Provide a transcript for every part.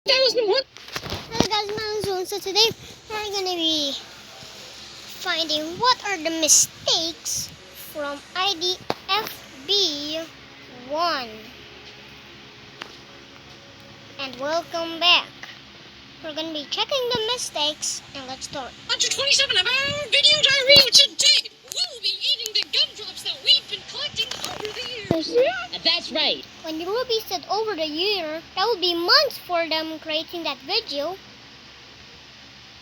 2001. Hello guys, my name is so today we're gonna be finding what are the mistakes from IDFB 1. And welcome back. We're gonna be checking the mistakes and let's start. 127 of our video diary today. We'll be eating the gumdrops that we've been collecting over the years. That's right. When Ruby said over the year, that would be months for them creating that video.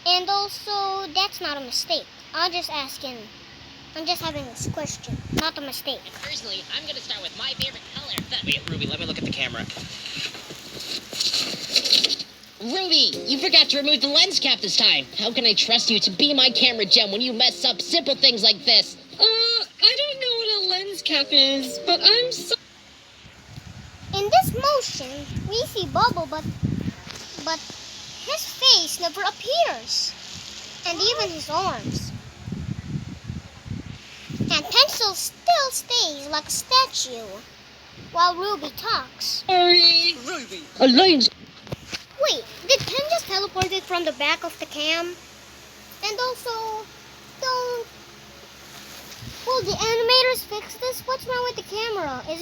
And also, that's not a mistake. I'm just having this question, not a mistake. And personally, I'm going to start with my favorite color. Wait, Ruby, let me look at the camera. Ruby, you forgot to remove the lens cap this time. How can I trust you to be my camera gem when you mess up simple things like this? I don't know what a lens cap is, but I'm so... In this motion, we see Bubble, but his face never appears, and even his arms. And Pencil still stays like a statue, while Ruby talks. Sorry, Ruby. A lens... Wait, did Pen just teleport it from the back of the cam? And also, will the animators fix this? What's wrong with the camera? Is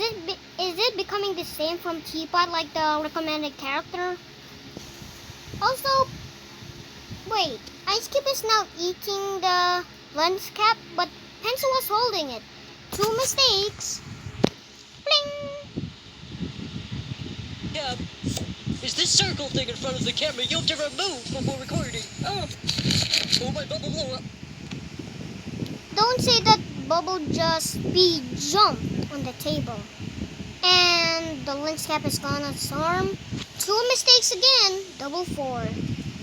it becoming the same from Teapot like the recommended character? Also, wait, Ice Cube is now eating the lens cap, but Pencil was holding it. 2 mistakes. Bling! Yeah, is this circle thing in front of the camera you have to remove before recording? Oh, my bubble blew up. Don't say that Bubble just speed jumped on the table. And the lens cap is gone on its arm. 2 mistakes again, double 4.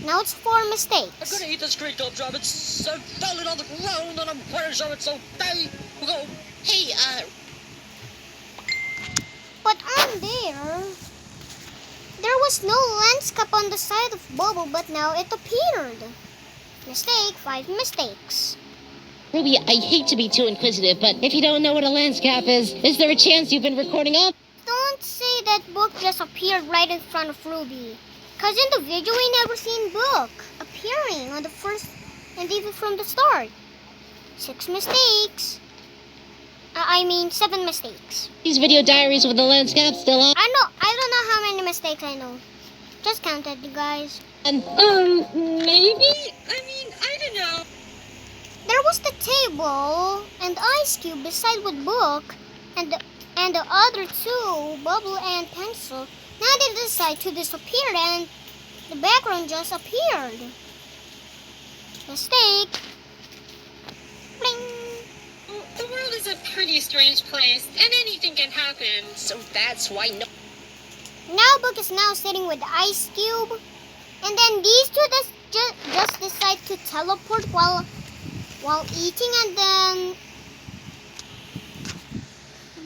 Now it's 4 mistakes. I'm gonna eat this green gumdrop. It's falling on the ground and I'm pretty sure it's so big. We'll go, hey, But on there was no lens cap on the side of Bubble, but now it appeared. Mistake, 5 mistakes. Ruby, I hate to be too inquisitive, but if you don't know what a lens cap is there a chance you've been recording up? Don't say that Book just appeared right in front of Ruby. Cause in the video we never seen Book appearing on the first and even from the start. 6 mistakes. I mean 7 mistakes. These video diaries with the lens cap still on? I don't know how many mistakes I know. Just counted, you guys. And, maybe? I mean, I don't know. There was the table and Ice Cube beside with Book and the other 2, Bubble and Pencil. Now they decide to disappear and the background just appeared. Mistake. Bling. Well, the world is a pretty strange place, and anything can happen. So that's why no... Now Book is now sitting with Ice Cube. And then these 2 just decide to teleport while eating, and then...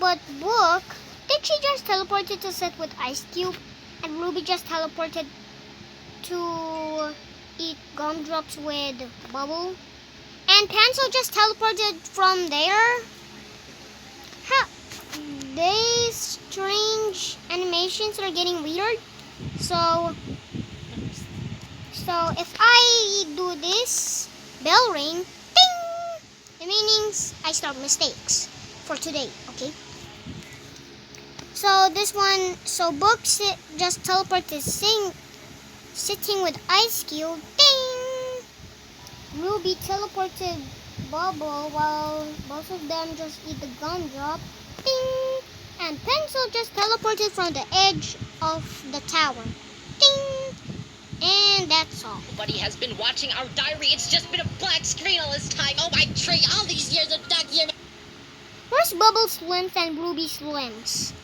But Book, did she just teleported to sit with Ice Cube? And Ruby just teleported to eat gumdrops with Bubble? And Pencil just teleported from there? Huh. These strange animations are getting weird. So if I do this, bell ring, ding! It means I start mistakes for today, okay? So this one, so Book just teleported sitting with Ice Cube, ding! Ruby teleported Bubble while both of them just eat the gumdrop, ding! And Pencil just teleported from the edge of the tower, ding! And that's all. Nobody has been watching our diary. It's just been a black screen all this time. Oh my tree, all these years of document. Where's Bubble's limbs and Ruby's limbs?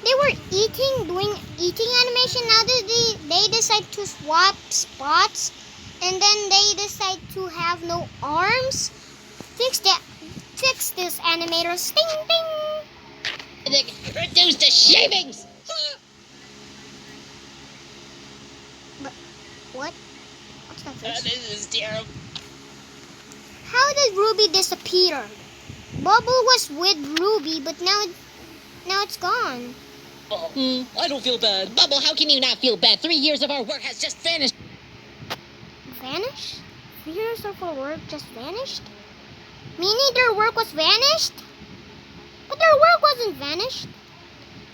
They were doing eating animation. Now they decide to swap spots, and then they decide to have no arms. Fix this, animators. Ding ding. Reduce the shavings. But what? What's that face? This is terrible. How did Ruby disappear? Bubble was with Ruby, but now it's gone. I don't feel bad. Bubble, how can you not feel bad? 3 years of our work has just vanished. Vanished? 3 years of our work just vanished? Meaning their work was vanished? But their work wasn't vanished.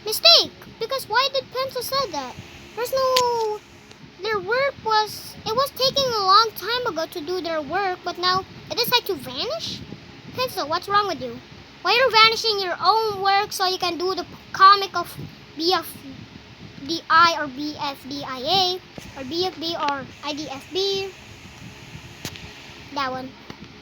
Mistake. Because why did Pencil say that? There's no... Their work was... It was taking a long time ago to do their work, but now it decided to vanish? Pencil, what's wrong with you? Why are you vanishing your own work so you can do the comic of BFDI or BFDIA or BFB or IDFB? That one.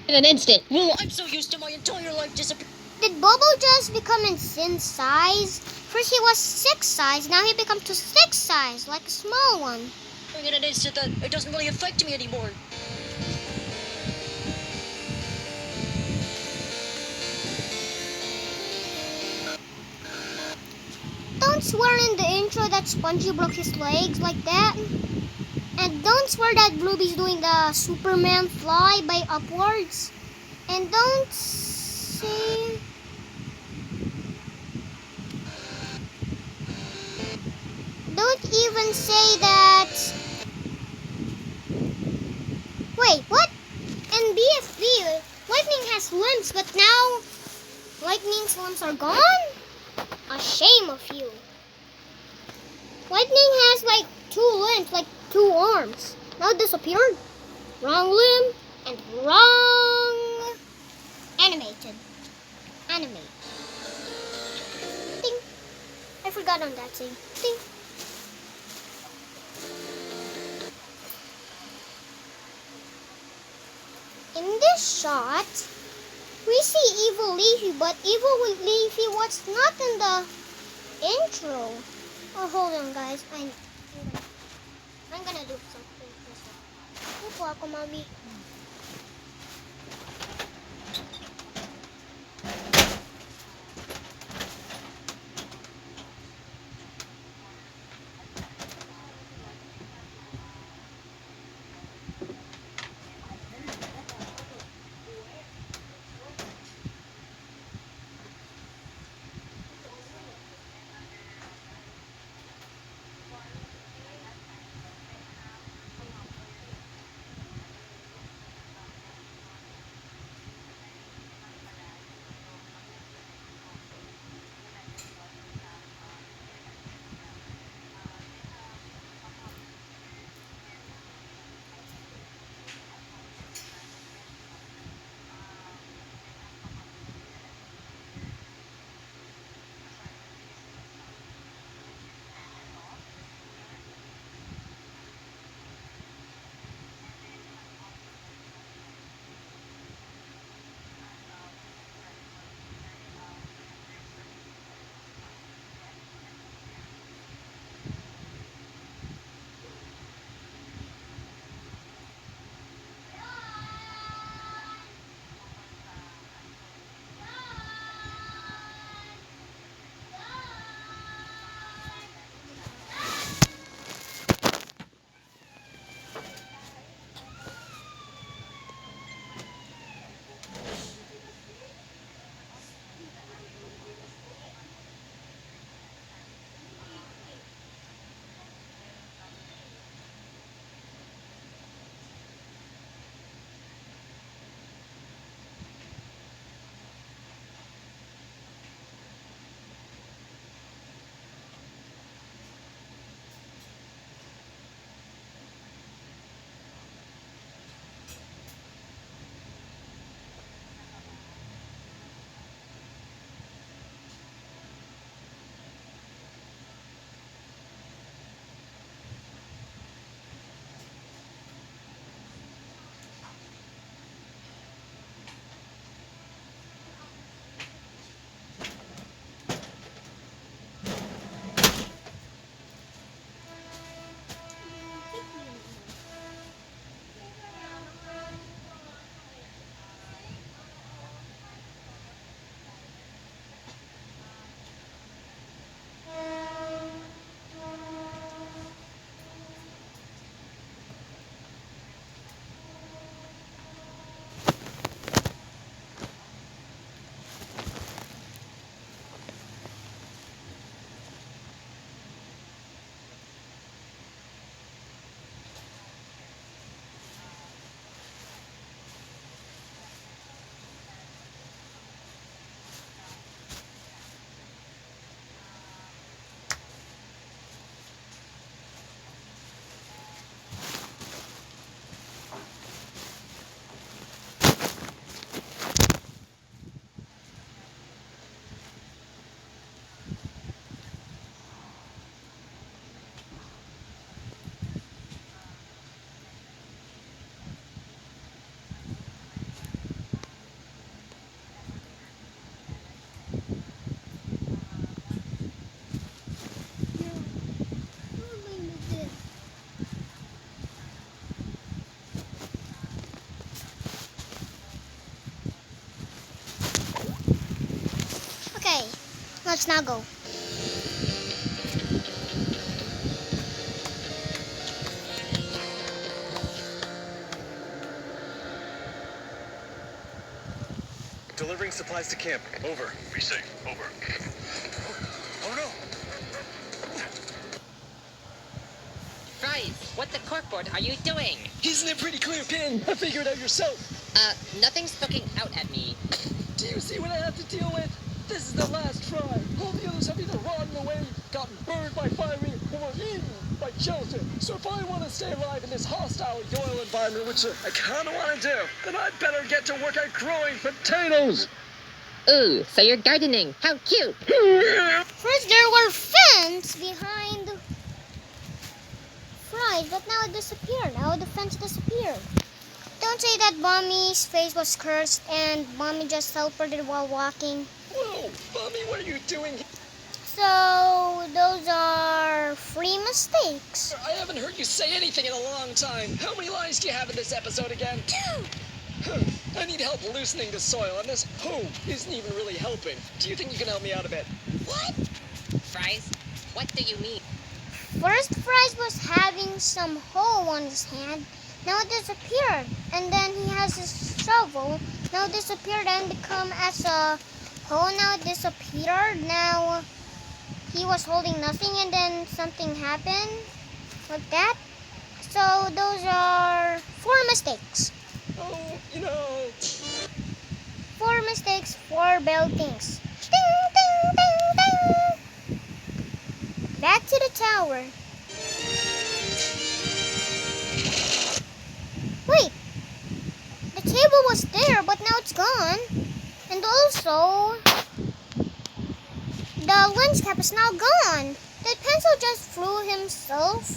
In an instant. Well, I'm so used to my entire life disappearing. Did Bubble just become in sin size? First he was 6 size, now he become to 6 size, like a small one. In an instant that it doesn't really affect me anymore. Don't swear in the intro that Spongy broke his legs like that. And don't swear that Bluebee's doing the Superman fly by upwards. And don't say... Don't even say that... Wait, what? In BFB, Lightning has limbs, but now Lightning's limbs are gone? A shame of you. Lightning has like 2 limbs, like 2 arms. Now it disappeared. Wrong limb and wrong animated. Animate. Ding. I forgot on that scene. Ding. In this shot, we see Evil Leafy, but Evil Leafy was not in the intro. Oh, hold on, guys. I'm gonna do something. Upo ako, Mami. Let's now go. Delivering supplies to camp. Over. Be safe. Over. Oh no! Fries, what the corkboard are you doing? Isn't it pretty clear, Pin? Figure it out yourself. Nothing's poking out at me. Do you see what I have to deal with? This is the last try. All the others have either rotted away, gotten burned by firing, or eaten by gelatin. So if I want to stay alive in this hostile oil environment, which I kind of want to do, then I'd better get to work at growing potatoes. Ooh, so you're gardening. How cute. First there were fence behind Fries, but now it disappeared. Now the fence disappeared. Don't say that Mommy's face was cursed and Mommy just teleported while walking. Whoa, Mommy, what are you doing? So those are 3 mistakes. I haven't heard you say anything in a long time. How many lines do you have in this episode again? 2. I need help loosening the soil, and this hoe isn't even really helping. Do you think you can help me out a bit? What? Fries, what do you mean? First, Fries was having some hoe on his hand. Now it disappeared. And then he has his shovel. Now it disappeared and become as a hoe. Now it disappeared. Now he was holding nothing and then something happened. Like that. So those are 4 mistakes. Oh, you know. 4 mistakes, 4 bell things. Ding, ding, ding, ding. Back to the tower. Wait, the table was there, but now it's gone. And also, the lens cap is now gone. The pencil just flew himself.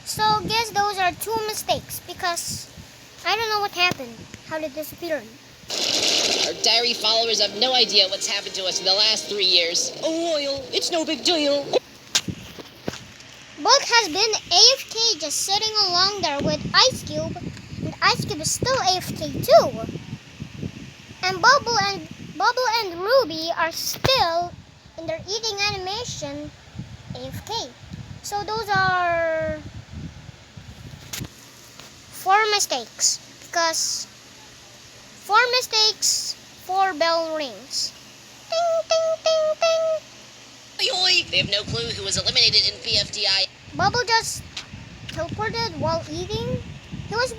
So guess those are 2 mistakes because I don't know what happened. How did it disappear? Our diary followers have no idea what's happened to us in the last 3 years. Oh, oil, it's no big deal. Bulk has been AFK just sitting along there with Ice Cube, and Ice Cube is still AFK too. And Bubble and Ruby are still in their eating animation AFK. So those are 4 mistakes because 4 mistakes, 4 bell rings. Ding ding ding ding. Oi, they have no clue who was eliminated in PFDI. Bubble just teleported while eating. He was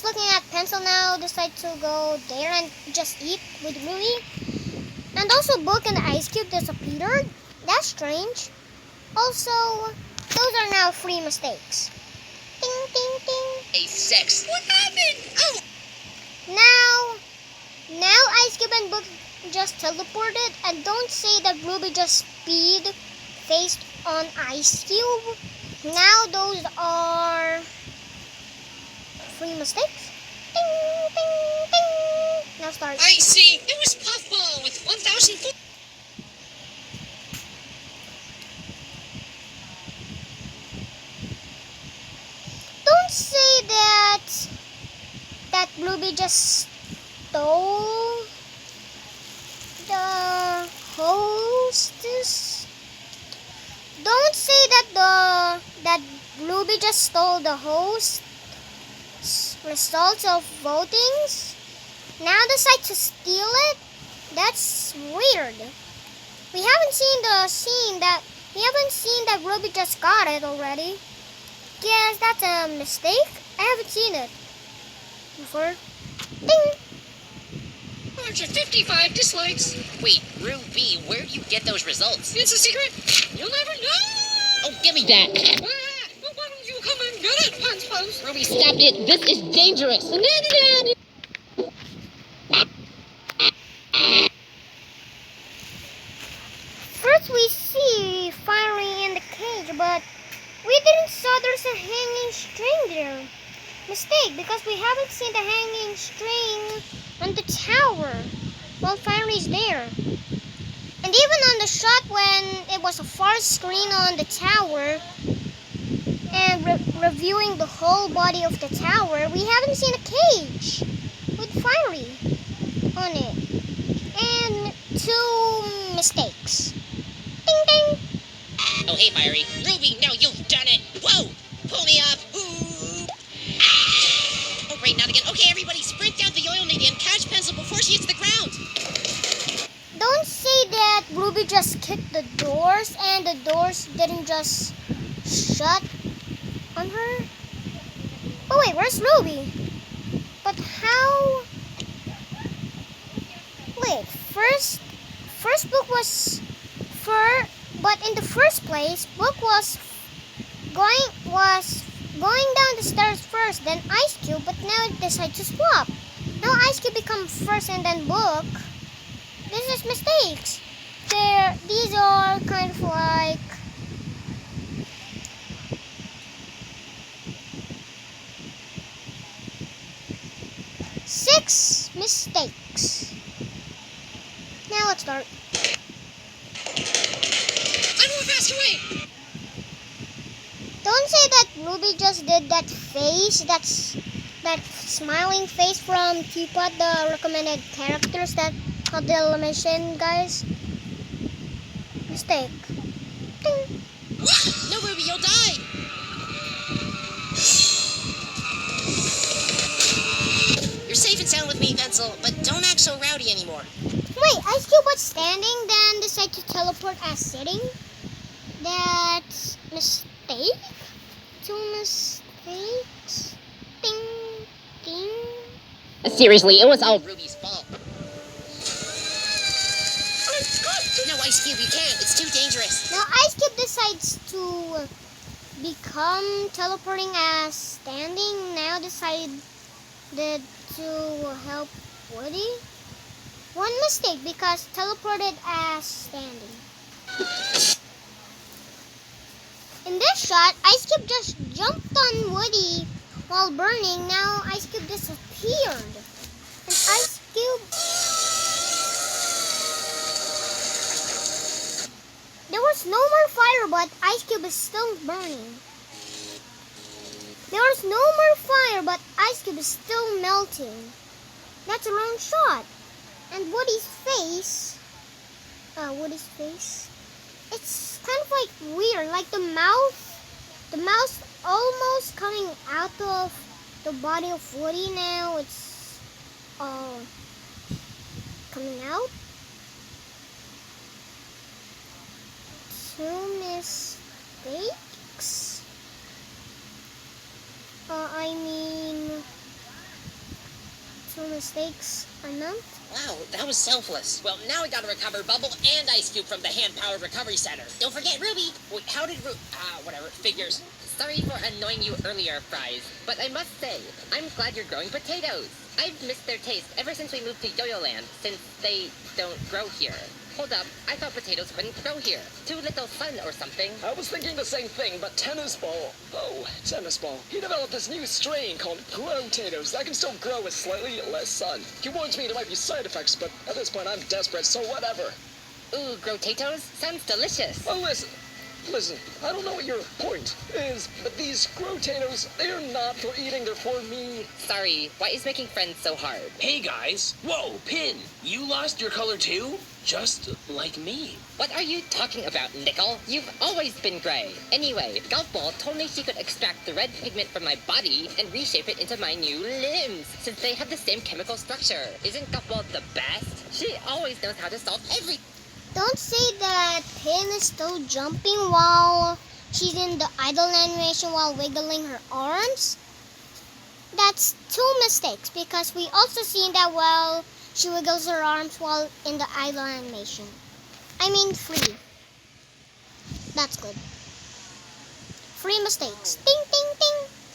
looking at pencil now, decided to go there and just eat with Ruby. And also Book and Ice Cube disappeared. That's strange. Also, those are now 3 mistakes. Ding ding ding. A sex. What happened? Oh. Now Ice Cube and Book just teleported, and don't say that Ruby just speed faced on Ice Cube. Now those are 3 mistakes. Ding, ding, ding. Now start. I see. It was Puffball with 1,000 Don't say that Ruby just stole the hostess. Don't say that Ruby just stole the host results of votings. Now decide to steal it? That's weird. We haven't seen that Ruby just got it already. Guess that's a mistake. I haven't seen it before. Ding! 155 dislikes. Wait, Ruby, where do you get those results? It's a secret. You'll never know. Oh, give me that. Well, why don't you come and get it, Punch Punch? Ruby, stop it. This is dangerous. First we see firing in the cage, but we didn't saw there's a hanging string there. Mistake, because we haven't seen the hanging string on the tower while Fiery's there. And even on the shot when it was a far screen on the tower and reviewing the whole body of the tower, we haven't seen a cage with Fiery on it. And 2 mistakes. Ding ding. Oh, hey, Fiery. Ruby, no, you've done it. Whoa! Pull me up. Ooh. Ah. Oh, great, not again. Okay, everybody, sprint down the oil lady and catch Pencil before she hits the ground. Don't say that Ruby just kicked the doors and the doors didn't just shut on her. Oh wait, where's Ruby? But how? Wait, first book was but in the first place, book was going down the stairs first, then Ice Cube, but now it decided to swap. Now Ice Cube becomes first and then book. This is mistakes. These are kind of like six mistakes. Now let's start. I'm more faster away. Don't say that Ruby just did that face. That smiling face from Teapot, the recommended characters that of the mission, guys. Mistake. Ding. No, Ruby, you'll die. You're safe and sound with me, Pencil, but don't act so rowdy anymore. Wait, Ice Cube was standing, then decided to teleport as sitting? That's mistake? Two mistakes? Ding, ding. Seriously, it was all Ruby's fault. No, Ice Cube, you can't. It's too dangerous. Now Ice Cube decides to become teleporting as standing. Now decided to help Woody. One mistake because teleported as standing. In this shot, Ice Cube just jumped on Woody while burning. Now Ice Cube disappeared. And Ice Cube... There was no more fire, but Ice Cube is still burning. There was no more fire, but Ice Cube is still melting. That's a wrong shot. And Woody's face, it's kind of like weird, like the mouth almost coming out of the body of Woody. Now it's coming out. Two mistakes. Two mistakes I meant. Wow, that was selfless. Well, now we gotta recover Bubble and Ice Cube from the hand-powered recovery center. Don't forget Ruby. Wait, how did whatever, figures. Sorry for annoying you earlier, Fries, but I must say, I'm glad you're growing potatoes. I've missed their taste ever since we moved to Yo-Yo Land, since they don't grow here. Hold up, I thought potatoes couldn't grow here. Too little sun or something. I was thinking the same thing, but tennis ball. Oh, tennis ball. He developed this new strain called grow potatoes that can still grow with slightly less sun. He warns me there might be side effects, but at this point I'm desperate, so whatever. Ooh, grow potatoes? Sounds delicious. Oh, listen, I don't know what your point is, but these grow potatoes, they are not for eating, they're for me. Sorry, why is making friends so hard? Hey guys! Whoa, Pin! You lost your color too? Just like me. What are you talking about, Nickel? You've always been gray. Anyway, Golf Ball told me she could extract the red pigment from my body and reshape it into my new limbs, since they have the same chemical structure. Isn't Golf Ball the best? She always knows how to solve everything. Don't say that Pin is still jumping while she's in the idle animation while wiggling her arms. That's two mistakes because we also seen that while she wiggles her arms while in the idle animation. I mean free. That's good. Free mistakes. Ding, ding,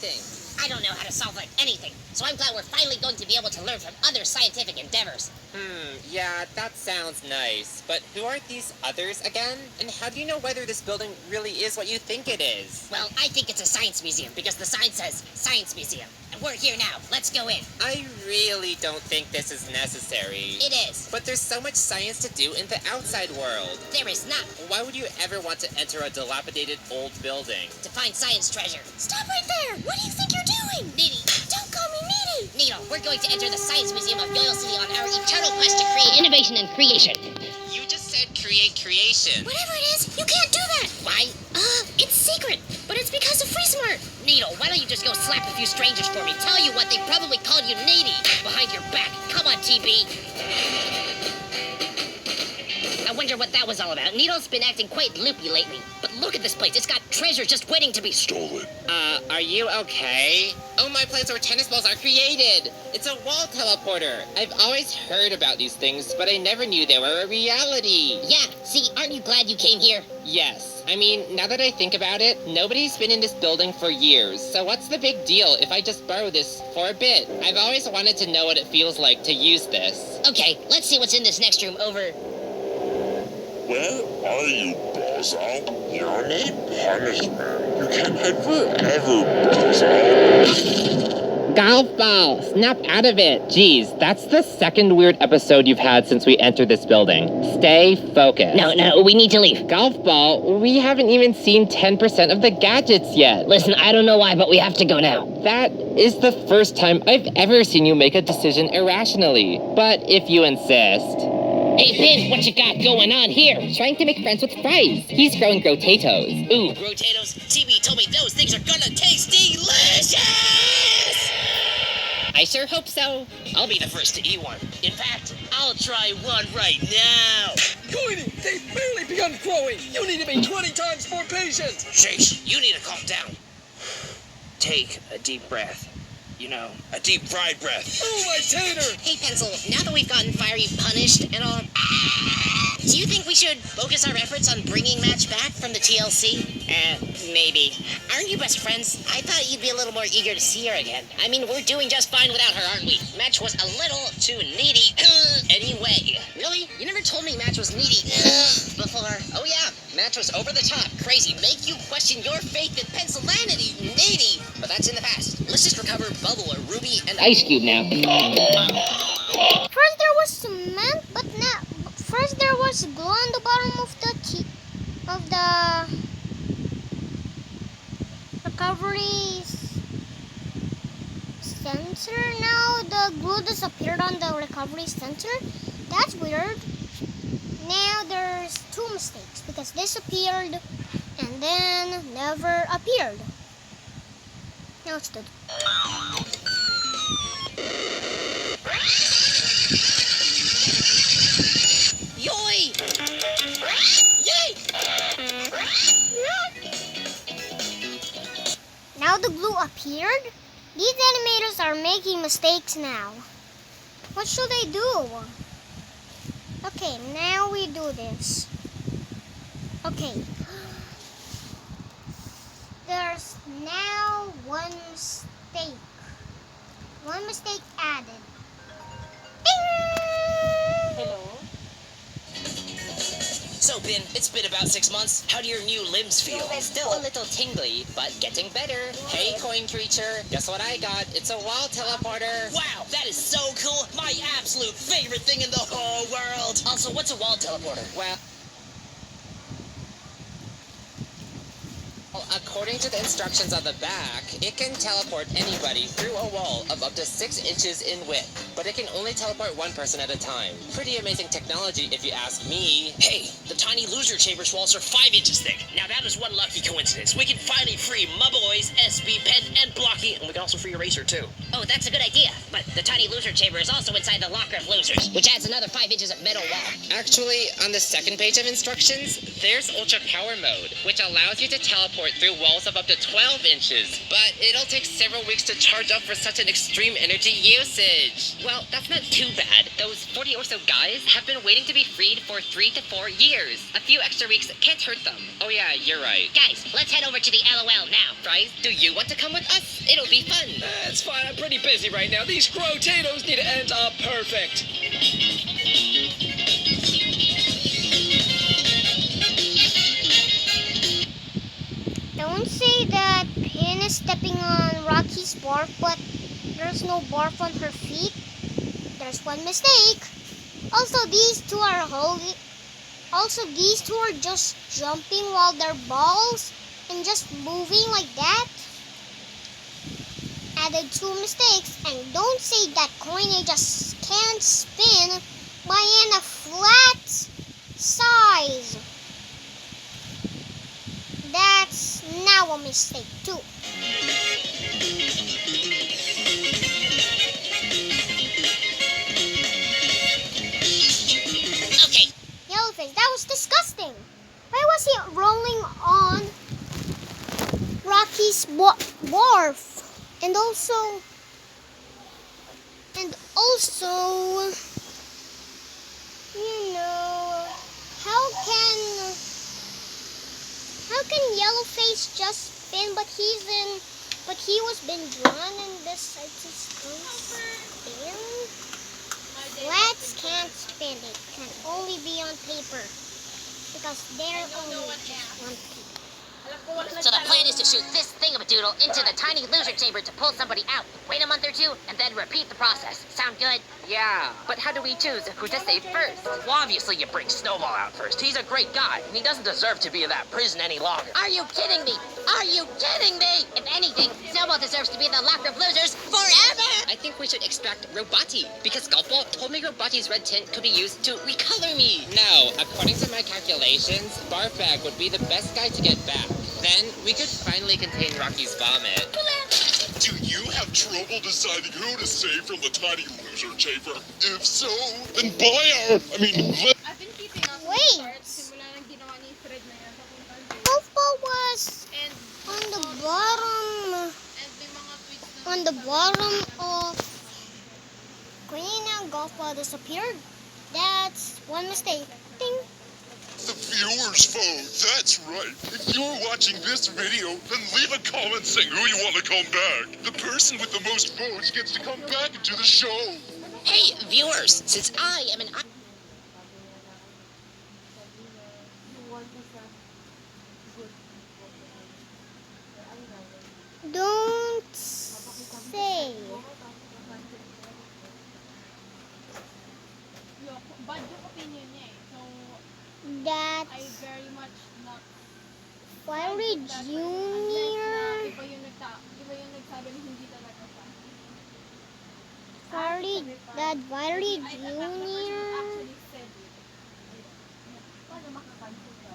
ding. I don't know how to solve like anything, so I'm glad we're finally going to be able to learn from other scientific endeavors. Yeah, that sounds nice. But who are these others again? And how do you know whether this building really is what you think it is? Well, I think it's a science museum because the sign says Science Museum. And we're here now. Let's go in. I really don't think this is necessary. It is. But there's so much science to do in the outside world. There is not. Why would you ever want to enter a dilapidated old building? To find science treasure. Stop right there. What do you think you're doing? Needy. Don't call me needy. Needle, we're going to enter the Science Museum of Yo-Yo City on our eternal quest to create innovation and creation. You just said recreate creation. Whatever it is, you can't do that. Why? It's secret, but it's because of Free Smart. Needle, why don't you just go slap a few strangers for me? Tell you what, they probably called you needy. Behind your back. Come on, TB. I wonder what that was all about. Needle's been acting quite loopy lately. But look at this place. It's got treasure just waiting to be stolen. Are you okay? Oh, my place where tennis balls are created. It's a wall teleporter. I've always heard about these things, but I never knew they were a reality. Yeah, see, aren't you glad you came here? Yes. I mean, now that I think about it, nobody's been in this building for years, so what's the big deal if I just borrow this for a bit? I've always wanted to know what it feels like to use this. Okay, let's see what's in this next room. Over. Where are you, Bozo? You need punishment. You can hide forever, Bozo. Golf ball! Snap out of it! Jeez, that's the second weird episode you've had since we entered this building. Stay focused. No, we need to leave. Golf ball? We haven't even seen 10% of the gadgets yet. Listen, I don't know why, but we have to go now. That is the first time I've ever seen you make a decision irrationally. But if you insist... Hey, Pin, what you got going on here? Trying to make friends with Fries. He's growing potatoes. Ooh, potatoes? TB told me those things are gonna taste delicious! I sure hope so. I'll be the first to eat one. In fact, I'll try one right now. Coiny, they've barely begun growing. You need to be 20 times more patient. Sheish, you need to calm down. Take a deep breath. You know, a deep fried breath. Oh, my tater! Hey, Pencil, now that we've gotten Fiery punished and all, do you think we should focus our efforts on bringing Match back from the TLC? Maybe. Aren't you best friends? I thought you'd be a little more eager to see her again. I mean, we're doing just fine without her, aren't we? Match was a little too needy. Anyway. Really? You never told me Match was needy before. Oh, yeah. Match was over the top, crazy, make you question your faith in Pencillanity, needy. But that's in the past. Let's just recover Bubble or Ruby and... Ice Cube now. First there was cement, but now first there was glue on the bottom of the recovery sensor. Now the glue disappeared on the recovery sensor. That's weird. Now there's two mistakes because this appeared and then never appeared. Now it's good. Yoy! Yay! Now the glue appeared. These animators are making mistakes now. What should I do? Okay, now we do this. Okay. There's now one mistake. One mistake added. Ding! Hello? So, Pin, it's been about 6 months. How do your new limbs feel? Well, they're still a little tingly, but getting better. Hey, coin creature, guess what I got? It's a wall teleporter. Wow, that is so cool! My absolute favorite thing in the whole world! Also, what's a wall teleporter? Well, according to the instructions on the back, it can teleport anybody through a wall of up to 6 inches in width, but it can only teleport one person at a time. Pretty amazing technology if you ask me. Hey, the tiny loser chambers walls are 5 inches thick. Now that is one lucky coincidence. We can finally free Mubboys, SB, Pen, and Blocky, and we can also free Eraser too. Oh, that's a good idea. But the tiny loser chamber is also inside the locker of losers, which adds another 5 inches of metal wall. Actually, on the second page of instructions, there's Ultra Power Mode, which allows you to teleport through walls of up to 12 inches. But it'll take several weeks to charge up for such an extreme energy usage. Well, that's not too bad. Those 40 or so guys have been waiting to be freed for 3 to 4 years. A few extra weeks can't hurt them. Oh yeah, you're right. Guys, let's head over to the LOL now. Fries, do you want to come with us? It'll be fun. It's fine, I'm pretty busy right now. These potatoes need to end up perfect. Don't say that Pin is stepping on Rocky's barf, but there's no barf on her feet. There's one mistake. Also, these two are just jumping while they're balls and just moving like that. Added 2 mistakes, and don't say that Coiny just can't spin by in a flat side. fries. That's now a mistake too. Okay. Yellowface, that was disgusting. Why was he rolling on Rocky's wharf? And also, you know, how can Yellowface just spin, but he was been drawn and this I just don't spin. Flats can't spin, it can only be on paper because they're only just one paper. So the plan is to shoot this thingamadoodle into the tiny loser chamber to pull somebody out. Wait a month or two, and then repeat the process. Sound good? Yeah, but how do we choose who to save first? Well, obviously you bring Snowball out first. He's a great guy, and he doesn't deserve to be in that prison any longer. Are you kidding me? Are you kidding me? If anything, Snowball deserves to be in the locker of losers forever! I think we should extract Robati, because Golfball told me Robati's red tint could be used to recolor me. No, according to my calculations, Barfbag would be the best guy to get back. Then we could finally contain Rocky's vomit. Do you have trouble deciding who to save from the tiny loser chamber? If so, then buy our... I've been keeping up with Wait. the charts simula nang ginawa ni Fred na yan. Golfball was And on the bottom. may mga tweets na On the bottom of Queen, Golfball disappeared. That's one mistake. Ding. The viewers vote, that's right. If you're watching this video, then leave a comment saying who you want to come back. The person with the most votes gets to come back into the show. Hey, viewers, since I am an... Don't say. bad yung opinion niya eh. So, That I very much not Fiery that Junior. iba yung nagsabi na hindi talaga siya. That Fiery I Junior. actually said it. Paano makakancel ka?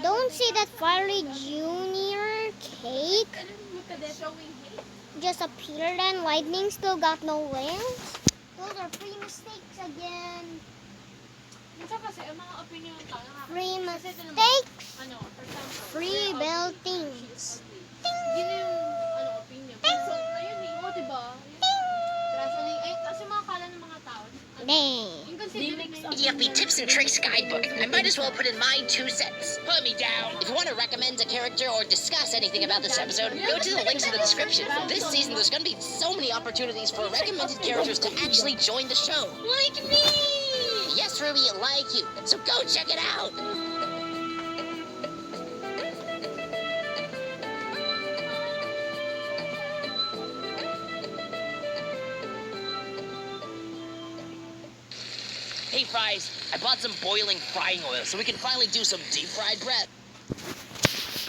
Don't say that Fiery Junior cake Look at that showing hate. just appeared and lightning still got no wings. Those are three mistakes again. Minsan kasi, ang mga opinion ng tao, Three kasi ito naman, mistakes. for example, Free we're bell ugly, things. she's ugly. Yun yung, opinion. So, ayun eh, diba? Kasi mga kala ng mga tao, Dang. yung considerate na yun. IDFB Tips and Tricks Guidebook. I might as well put in my 2 cents. Put me down. If you want to recommend a character or discuss anything about this episode, go to the links in the description. This season, there's going to be so many opportunities for recommended characters to actually join the show. Like me! Yes, Ruby, like you. So go check it out. Hey, Fries, I bought some boiling frying oil so we can finally do some deep-fried bread.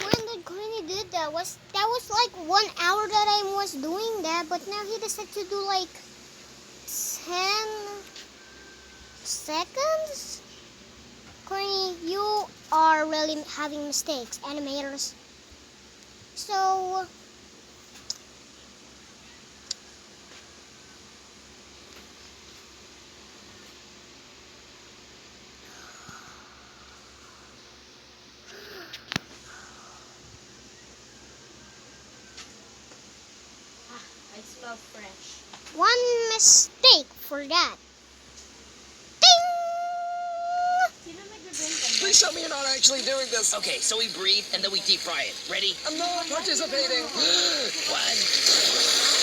When did Queenie did that? That was like 1 hour that I was doing that, but now he decided to do like 10 seconds? Queenie, you are really having mistakes, animators. So I smell fresh. one mistake for that. Ding! Sino nagbe-bring Please tell me you're not actually doing this. Okay, so we breathe and then we deep fry it. Ready? I'm not participating. 1.